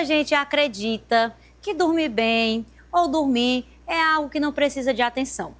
Muita gente acredita que dormir bem ou dormir é algo que não precisa de atenção.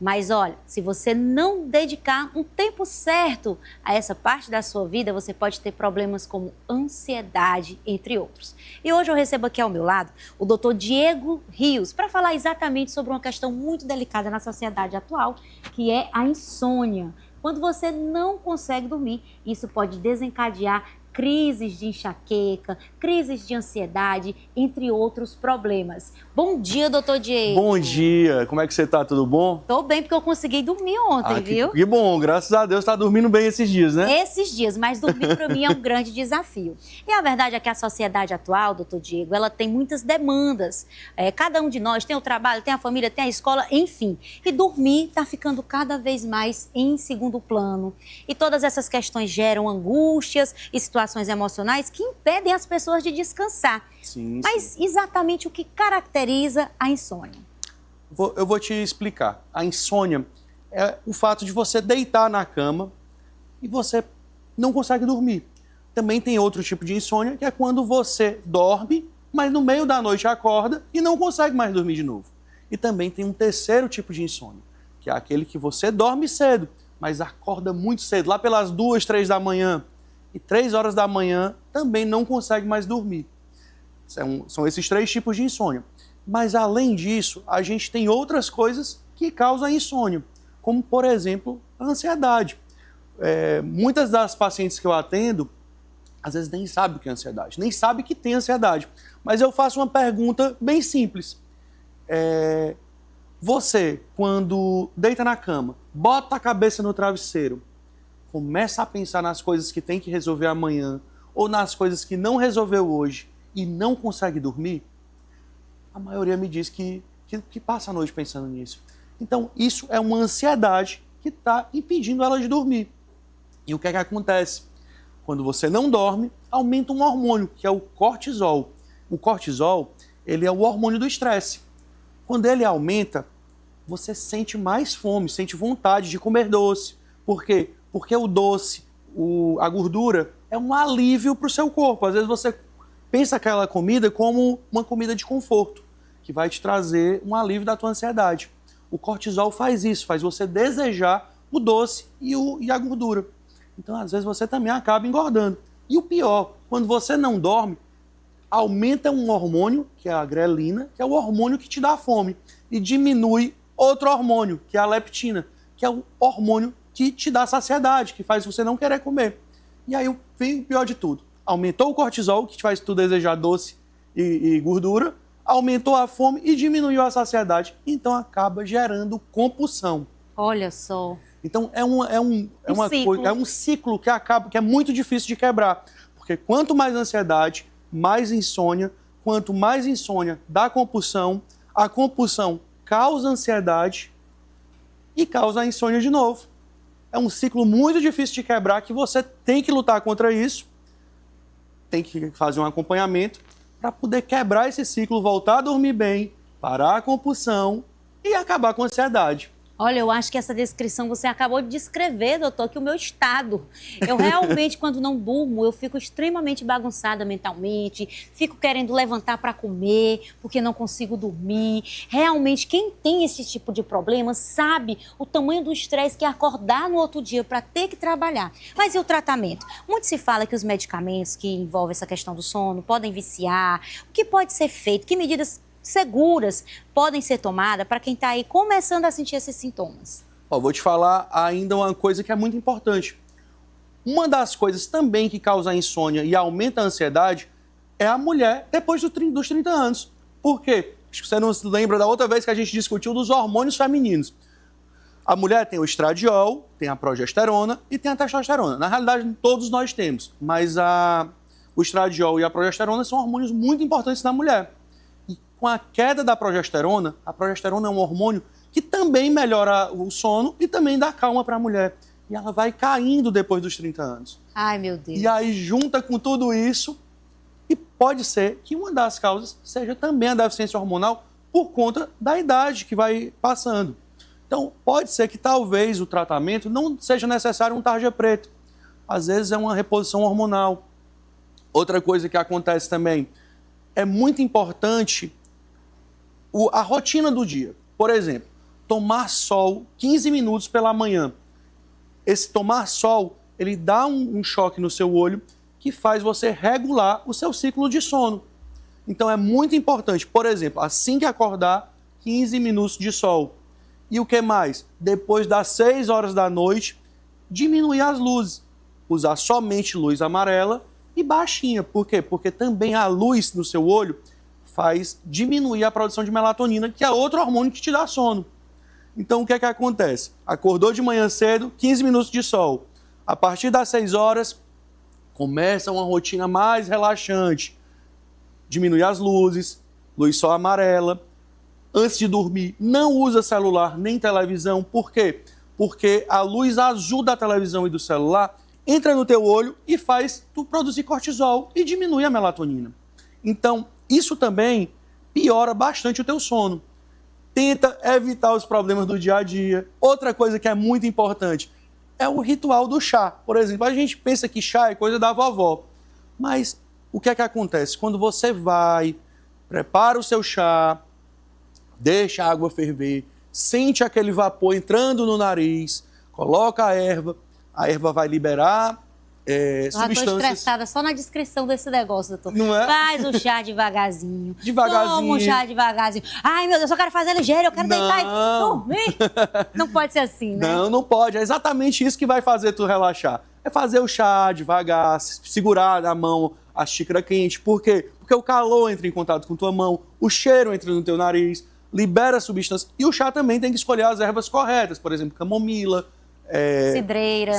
Mas olha, se você não dedicar um tempo certo a essa parte da sua vida, você pode ter problemas como ansiedade, entre outros. E hoje eu recebo aqui ao meu lado o Dr. Diego Rios para falar exatamente sobre uma questão muito delicada na sociedade atual, que é a insônia. Quando você não consegue dormir, isso pode desencadear crises de enxaqueca, crises de ansiedade, entre outros problemas. Bom dia, doutor Diego. Bom dia, como é que você tá? Tudo bom? Tô bem porque eu consegui dormir ontem, viu? Que bom, graças a Deus tá dormindo bem esses dias, né? Esses dias, mas dormir para mim é um grande desafio. E a verdade é que a sociedade atual, doutor Diego, ela tem muitas demandas. Cada um de nós tem o trabalho, tem a família, tem a escola, enfim. E dormir está ficando cada vez mais em segundo plano. E todas essas questões geram angústias e situações emocionais que impedem as pessoas de descansar. Sim. Mas exatamente o que caracteriza a insônia? Eu vou te explicar. A insônia é o fato de você deitar na cama e você não consegue dormir. Também tem outro tipo de insônia, que é quando você dorme, mas no meio da noite acorda e não consegue mais dormir de novo. E também tem um terceiro tipo de insônia, que é aquele que você dorme cedo, mas acorda muito cedo, lá pelas 2, 3 da manhã. E 3 horas da manhã também não consegue mais dormir. São esses 3 tipos de insônia. Mas, além disso, a gente tem outras coisas que causam insônia, como, por exemplo, a ansiedade. Muitas das pacientes que eu atendo, às vezes nem sabem o que é ansiedade, nem sabem que tem ansiedade. Mas eu faço uma pergunta bem simples. Você, quando deita na cama, bota a cabeça no travesseiro, começa a pensar nas coisas que tem que resolver amanhã ou nas coisas que não resolveu hoje e não consegue dormir, a maioria me diz que passa a noite pensando nisso. Então, isso é uma ansiedade que está impedindo ela de dormir. E o que é que acontece? Quando você não dorme, aumenta um hormônio, que é o cortisol. O cortisol, ele é o hormônio do estresse. Quando ele aumenta, você sente mais fome, sente vontade de comer doce. Por quê? Porque o doce, a gordura, é um alívio para o seu corpo. Às vezes você pensa aquela comida como uma comida de conforto, que vai te trazer um alívio da tua ansiedade. O cortisol faz isso, faz você desejar o doce e a gordura. Então, às vezes, você também acaba engordando. E o pior, quando você não dorme, aumenta um hormônio, que é a grelina, que é o hormônio que te dá fome, e diminui outro hormônio, que é a leptina, que é o hormônio que te dá saciedade, que faz você não querer comer. E aí vem o pior de tudo. Aumentou o cortisol, que te faz tu desejar doce e gordura, aumentou a fome e diminuiu a saciedade. Então acaba gerando compulsão. Olha só. Então é um ciclo que é muito difícil de quebrar. Porque quanto mais ansiedade, mais insônia. Quanto mais insônia dá compulsão, a compulsão causa ansiedade e causa a insônia de novo. É um ciclo muito difícil de quebrar, que você tem que lutar contra isso, tem que fazer um acompanhamento para poder quebrar esse ciclo, voltar a dormir bem, parar a compulsão e acabar com a ansiedade. Olha, eu acho que essa descrição você acabou de descrever, doutor, que o meu estado. Eu realmente, quando não durmo, eu fico extremamente bagunçada mentalmente, fico querendo levantar para comer, porque não consigo dormir. Realmente, quem tem esse tipo de problema sabe o tamanho do estresse que é acordar no outro dia para ter que trabalhar. Mas e o tratamento? Muito se fala que os medicamentos que envolvem essa questão do sono podem viciar. O que pode ser feito? Que medidas seguras podem ser tomadas para quem está aí começando a sentir esses sintomas? Vou te falar ainda uma coisa que é muito importante. Uma das coisas também que causa insônia e aumenta a ansiedade é a mulher depois dos 30 anos. Por quê? Acho que você não se lembra da outra vez que a gente discutiu dos hormônios femininos. A mulher tem o estradiol, tem a progesterona e tem a testosterona. Na realidade, todos nós temos, mas o estradiol e a progesterona são hormônios muito importantes na mulher. Com a queda da progesterona, a progesterona é um hormônio que também melhora o sono e também dá calma para a mulher. E ela vai caindo depois dos 30 anos. Ai, meu Deus. E aí junta com tudo isso, e pode ser que uma das causas seja também a deficiência hormonal por conta da idade que vai passando. Então, pode ser que talvez o tratamento não seja necessário um tarja preto. Às vezes é uma reposição hormonal. Outra coisa que acontece também é muito importante a rotina do dia. Por exemplo, tomar sol 15 minutos pela manhã. Esse tomar sol, ele dá um choque no seu olho que faz você regular o seu ciclo de sono. Então é muito importante, por exemplo, assim que acordar, 15 minutos de sol. E o que mais? Depois das 6 horas da noite, diminuir as luzes. Usar somente luz amarela e baixinha. Por quê? Porque também a luz no seu olho faz diminuir a produção de melatonina, que é outro hormônio que te dá sono. Então, o que é que acontece? Acordou de manhã cedo, 15 minutos de sol. A partir das 6 horas, começa uma rotina mais relaxante. Diminui as luzes, luz só amarela. Antes de dormir, não usa celular nem televisão. Por quê? Porque a luz azul da televisão e do celular entra no teu olho e faz tu produzir cortisol e diminui a melatonina. Então, isso também piora bastante o teu sono. Tenta evitar os problemas do dia a dia. Outra coisa que é muito importante é o ritual do chá. Por exemplo, a gente pensa que chá é coisa da vovó. Mas o que é que acontece? Quando você vai, prepara o seu chá, deixa a água ferver, sente aquele vapor entrando no nariz, coloca a erva vai liberar substâncias... Estou estressada só na descrição desse negócio, doutor. Não é? Faz o chá devagarzinho. Devagarzinho. Toma o chá devagarzinho. Ai, meu Deus, eu só quero fazer ligeiro, eu quero deitar e dormir. Não pode ser assim, né? Não pode. É exatamente isso que vai fazer tu relaxar. É fazer o chá devagar, segurar na mão a xícara quente. Por quê? Porque o calor entra em contato com tua mão, o cheiro entra no teu nariz, libera substâncias. E o chá também tem que escolher as ervas corretas. Por exemplo, camomila,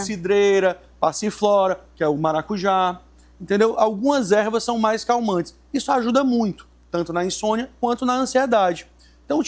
cidreira, passiflora, que é o maracujá, entendeu? Algumas ervas são mais calmantes. Isso ajuda muito, tanto na insônia quanto na ansiedade. Então,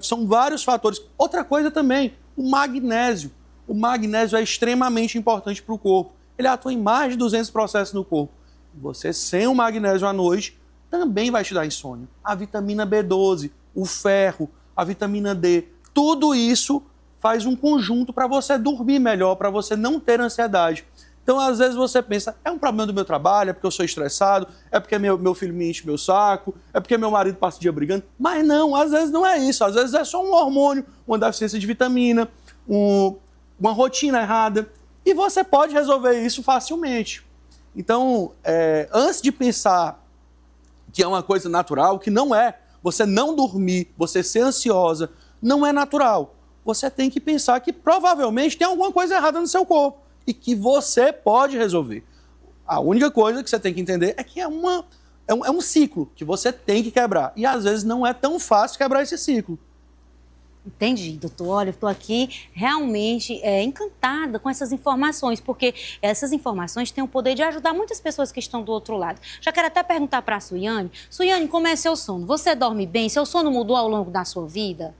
são vários fatores. Outra coisa também, o magnésio. O magnésio é extremamente importante para o corpo. Ele atua em mais de 200 processos no corpo. Você sem o magnésio à noite também vai te dar insônia. A vitamina B12, o ferro, a vitamina D, tudo isso faz um conjunto para você dormir melhor, para você não ter ansiedade. Então, às vezes você pensa, é um problema do meu trabalho, é porque eu sou estressado, é porque meu filho me enche meu saco, é porque meu marido passa o dia brigando. Mas não, às vezes não é isso. Às vezes é só um hormônio, uma deficiência de vitamina, uma rotina errada. E você pode resolver isso facilmente. Então, antes de pensar que é uma coisa natural, que não é, você não dormir, você ser ansiosa, não é natural. Você tem que pensar que provavelmente tem alguma coisa errada no seu corpo e que você pode resolver. A única coisa que você tem que entender é que é um ciclo que você tem que quebrar. E às vezes não é tão fácil quebrar esse ciclo. Entendi, doutor. Olha, eu estou aqui realmente encantada com essas informações, porque essas informações têm o poder de ajudar muitas pessoas que estão do outro lado. Já quero até perguntar para a Suiane. Suiane, como é seu sono? Você dorme bem? Seu sono mudou ao longo da sua vida?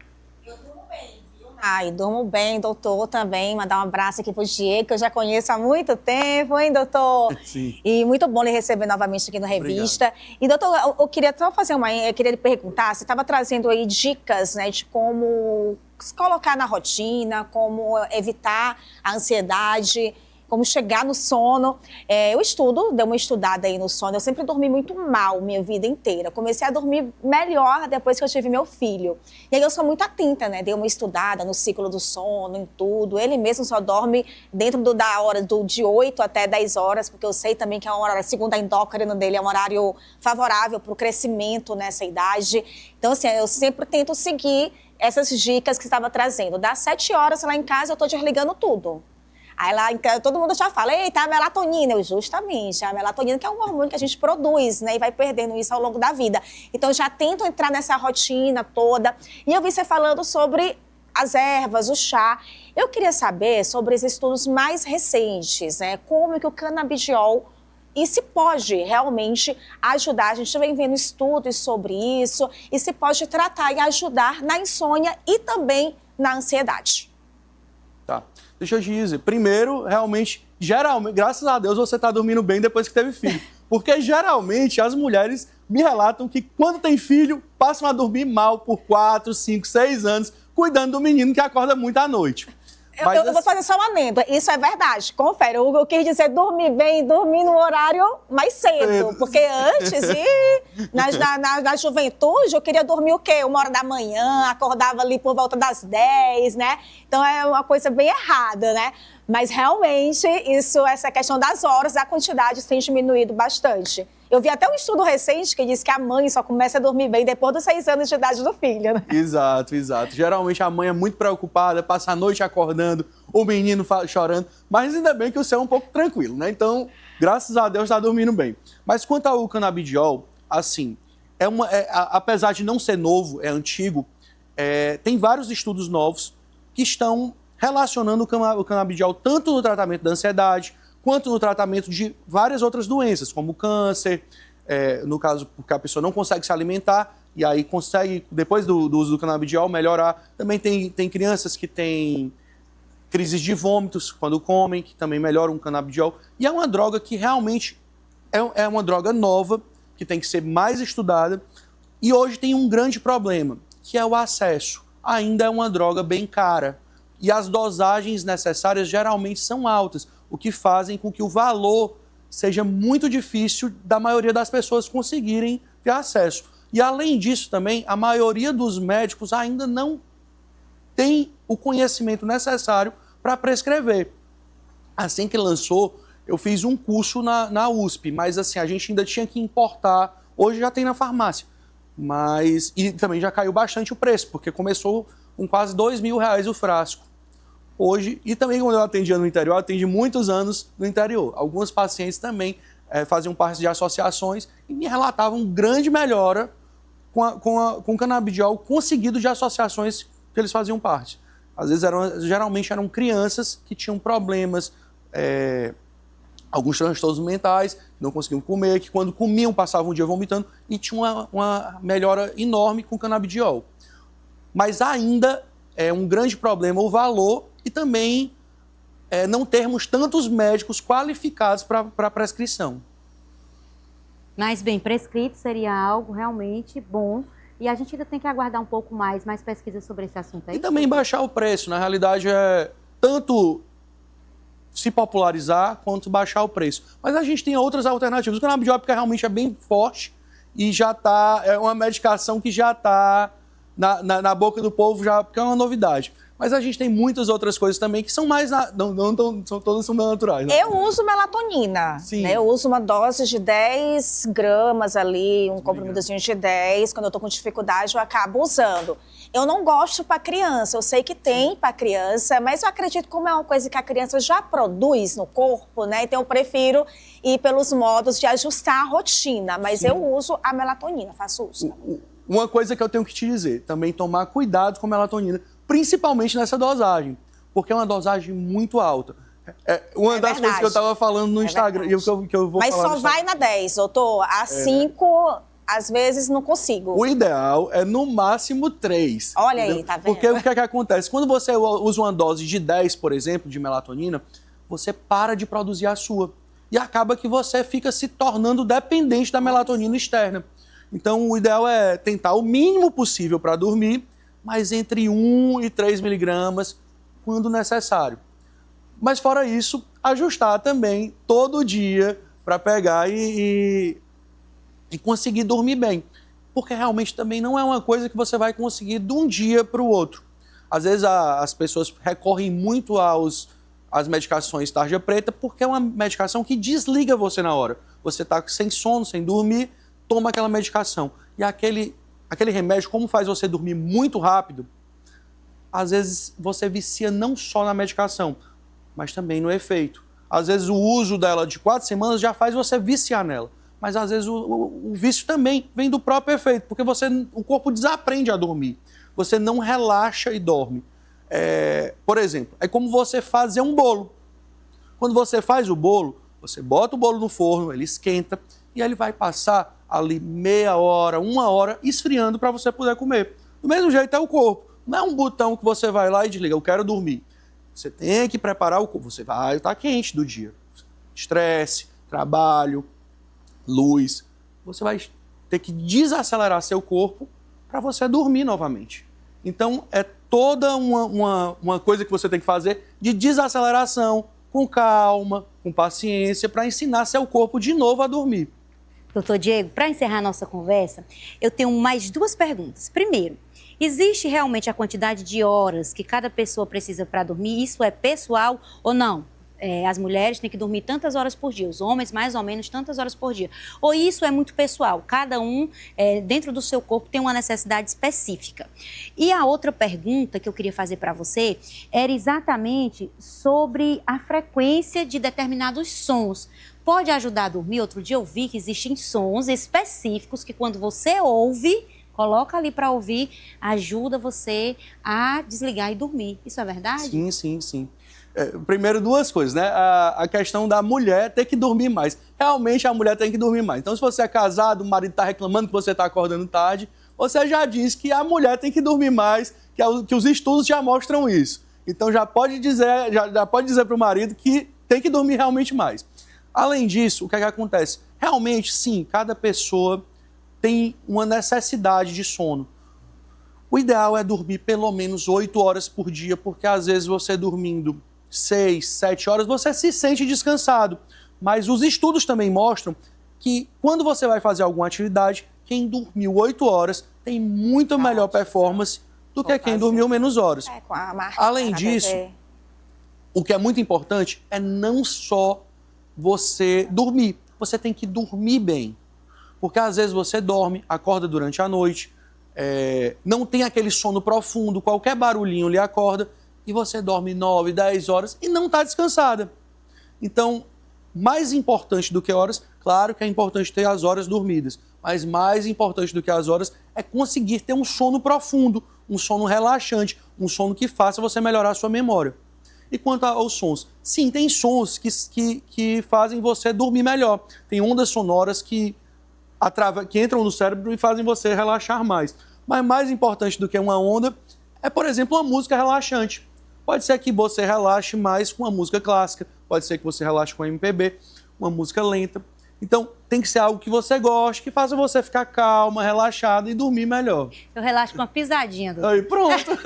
Ai, durmo bem, doutor, também. Mandar um abraço aqui pro Diego, que eu já conheço há muito tempo, hein, doutor? Sim. E muito bom lhe receber novamente aqui no Revista. Obrigado. E, doutor, eu queria só fazer eu queria lhe perguntar, você estava trazendo aí dicas, né, de como se colocar na rotina, como evitar a ansiedade, como chegar no sono. Eu dei uma estudada aí no sono, eu sempre dormi muito mal minha vida inteira. Comecei a dormir melhor depois que eu tive meu filho. E aí eu sou muito atenta, né? Dei uma estudada no ciclo do sono, em tudo. Ele mesmo só dorme dentro da hora de 8 até 10 horas, porque eu sei também que é uma hora, segundo a endócrina dele, é um horário favorável para o crescimento nessa idade. Então, assim, eu sempre tento seguir essas dicas que você estava trazendo. Das 7 horas lá em casa, eu estou desligando tudo. Aí lá, então, todo mundo já fala, eita, a melatonina. Justamente, a melatonina que é um hormônio que a gente produz, né? E vai perdendo isso ao longo da vida. Então, eu já tento entrar nessa rotina toda. E eu vi você falando sobre as ervas, o chá. Eu queria saber sobre os estudos mais recentes, né? Como que o canabidiol e se pode realmente ajudar. A gente vem vendo estudos sobre isso. E se pode tratar e ajudar na insônia e também na ansiedade. Tá. Deixa eu te dizer, primeiro, geralmente, graças a Deus, você está dormindo bem depois que teve filho. Porque, geralmente, as mulheres me relatam que, quando tem filho, passam a dormir mal por 4, 5, 6 anos, cuidando do menino que acorda muito à noite. Eu vou fazer só um adendo. Isso é verdade, confere. Eu quis dizer dormir bem, dormir no horário mais cedo. Porque antes, na juventude, eu queria dormir o quê? 1h da manhã, acordava ali por volta das 10, né? Então é uma coisa bem errada, né? Mas realmente, essa questão das horas, a quantidade tem diminuído bastante. Eu vi até um estudo recente que diz que a mãe só começa a dormir bem depois dos 6 anos de idade do filho, né? Exato. Geralmente a mãe é muito preocupada, passa a noite acordando, o menino chorando, mas ainda bem que o céu é um pouco tranquilo, né? Então, graças a Deus, está dormindo bem. Mas quanto ao canabidiol, assim, apesar de não ser novo, é antigo, tem vários estudos novos que estão relacionando o canabidiol tanto no tratamento da ansiedade, quanto no tratamento de várias outras doenças, como câncer, no caso, porque a pessoa não consegue se alimentar, e aí consegue, depois do uso do canabidiol, melhorar. Também tem crianças que têm crises de vômitos quando comem, que também melhoram o canabidiol. E é uma droga que realmente é uma droga nova, que tem que ser mais estudada. E hoje tem um grande problema, que é o acesso. Ainda é uma droga bem cara. E as dosagens necessárias geralmente são altas, o que fazem com que o valor seja muito difícil da maioria das pessoas conseguirem ter acesso. E além disso também, a maioria dos médicos ainda não tem o conhecimento necessário para prescrever. Assim que lançou, eu fiz um curso na USP, mas assim, a gente ainda tinha que importar. Hoje já tem na farmácia, e também já caiu bastante o preço, porque começou com quase R$2.000 o frasco. Hoje, e também quando eu atendia no interior, eu atendi muitos anos no interior. Alguns pacientes também faziam parte de associações e me relatavam grande melhora com o canabidiol conseguido de associações que eles faziam parte. Às vezes, geralmente eram crianças que tinham problemas, alguns transtornos mentais, não conseguiam comer, que quando comiam passavam um dia vomitando e tinham uma melhora enorme com o canabidiol. Mas ainda é um grande problema o valor e também não termos tantos médicos qualificados para prescrição. Mas bem prescrito seria algo realmente bom e a gente ainda tem que aguardar um pouco mais pesquisa sobre esse assunto aí. E também baixar o preço, na realidade é tanto se popularizar quanto baixar o preço. Mas a gente tem outras alternativas. O canabidiol realmente é bem forte e já é uma medicação que já está na boca do povo, porque é uma novidade. Mas a gente tem muitas outras coisas também que são mais... todas são naturais. Né? Eu uso melatonina. Sim. Né? Eu uso uma dose de 10 gramas ali, um comprimidozinho de 10. Quando eu tô com dificuldade, eu acabo usando. Eu não gosto para criança. Eu sei que tem para criança, mas eu acredito que como é uma coisa que a criança já produz no corpo, né? Então eu prefiro ir pelos modos de ajustar a rotina. Mas eu uso a melatonina, faço uso. Uma coisa que eu tenho que te dizer, também tomar cuidado com a melatonina, principalmente nessa dosagem, porque é uma dosagem muito alta. Uma das coisas que eu estava falando no Instagram, e que eu vou Mas falar só vai na 10, doutor. A 5, às vezes, não consigo. O ideal é no máximo 3. Olha entendeu? aí, tá vendo? Porque o que é que acontece? Quando você usa uma dose de 10, por exemplo, de melatonina, você para de produzir a sua. E acaba que você fica se tornando dependente da melatonina externa. Então, o ideal é tentar o mínimo possível para dormir, mas entre 1 e 3 miligramas, quando necessário. Mas, fora isso, ajustar também todo dia para pegar e conseguir dormir bem. Porque realmente também não é uma coisa que você vai conseguir de um dia para o outro. Às vezes as pessoas recorrem muito às medicações tarja preta porque é uma medicação que desliga você na hora. Você está sem sono, sem dormir, toma aquela medicação. E aquele remédio, como faz você dormir muito rápido, às vezes você vicia não só na medicação, mas também no efeito. Às vezes o uso dela de 4 semanas já faz você viciar nela. Mas às vezes o vício também vem do próprio efeito, porque o corpo desaprende a dormir. Você não relaxa e dorme. Por exemplo, é como você fazer um bolo. Quando você faz o bolo, você bota o bolo no forno, ele esquenta e ele vai passar ali meia hora, 1 hora, esfriando para você poder comer. Do mesmo jeito é o corpo. Não é um botão que você vai lá e desliga, eu quero dormir. Você tem que preparar o corpo. Você vai estar quente do dia. Estresse, trabalho, luz. Você vai ter que desacelerar seu corpo para você dormir novamente. Então, é toda uma coisa que você tem que fazer de desaceleração, com calma, com paciência, para ensinar seu corpo de novo a dormir. Doutor Diego, para encerrar a nossa conversa, eu tenho mais 2 perguntas. Primeiro, existe realmente a quantidade de horas que cada pessoa precisa para dormir? Isso é pessoal ou não? As mulheres têm que dormir tantas horas por dia, os homens mais ou menos tantas horas por dia. Ou isso é muito pessoal? Cada um, dentro do seu corpo, tem uma necessidade específica. E a outra pergunta que eu queria fazer para você era exatamente sobre a frequência de determinados sons. Pode ajudar a dormir? Outro dia eu vi que existem sons específicos que quando você ouve, coloca ali para ouvir, ajuda você a desligar e dormir. Isso é verdade? Sim, sim, sim. Primeiro, 2 coisas, né? A questão da mulher ter que dormir mais. Realmente, a mulher tem que dormir mais. Então, se você é casado, o marido está reclamando que você está acordando tarde, você já diz que a mulher tem que dormir mais, que os estudos já mostram isso. Então, já pode dizer para o marido que tem que dormir realmente mais. Além disso, o que é que acontece? Realmente, sim, cada pessoa tem uma necessidade de sono. O ideal é dormir pelo menos 8 horas por dia, porque às vezes você dormindo 6, 7 horas, você se sente descansado. Mas os estudos também mostram que quando você vai fazer alguma atividade, quem dormiu 8 horas tem muito melhor performance do que quem dormiu menos horas. Além disso, o que é muito importante é não só você dormir, você tem que dormir bem. Porque às vezes você dorme, acorda durante a noite, não tem aquele sono profundo, qualquer barulhinho lhe acorda e você dorme 9, 10 horas e não está descansada. Então, mais importante do que horas, claro que é importante ter as horas dormidas, mas mais importante do que as horas é conseguir ter um sono profundo, um sono relaxante, um sono que faça você melhorar a sua memória. E quanto aos sons? Sim, tem sons que fazem você dormir melhor. Tem ondas sonoras que entram no cérebro e fazem você relaxar mais. Mas mais importante do que uma onda é, por exemplo, uma música relaxante. Pode ser que você relaxe mais com uma música clássica, pode ser que você relaxe com MPB, uma música lenta. Então, tem que ser algo que você goste, que faça você ficar calma, relaxada e dormir melhor. Eu relaxo com uma pisadinha, doutor. Aí, pronto.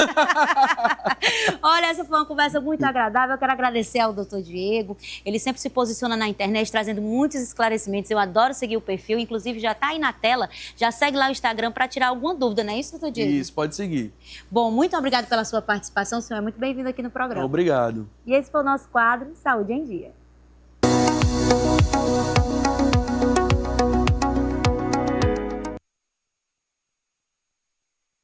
Olha, essa foi uma conversa muito agradável. Eu quero agradecer ao doutor Diego. Ele sempre se posiciona na internet, trazendo muitos esclarecimentos. Eu adoro seguir o perfil, inclusive já está aí na tela. Já segue lá o Instagram para tirar alguma dúvida, não é isso, doutor Diego? Isso, pode seguir. Bom, muito obrigado pela sua participação. O senhor é muito bem-vindo aqui no programa. Obrigado. E esse foi o nosso quadro Saúde em Dia.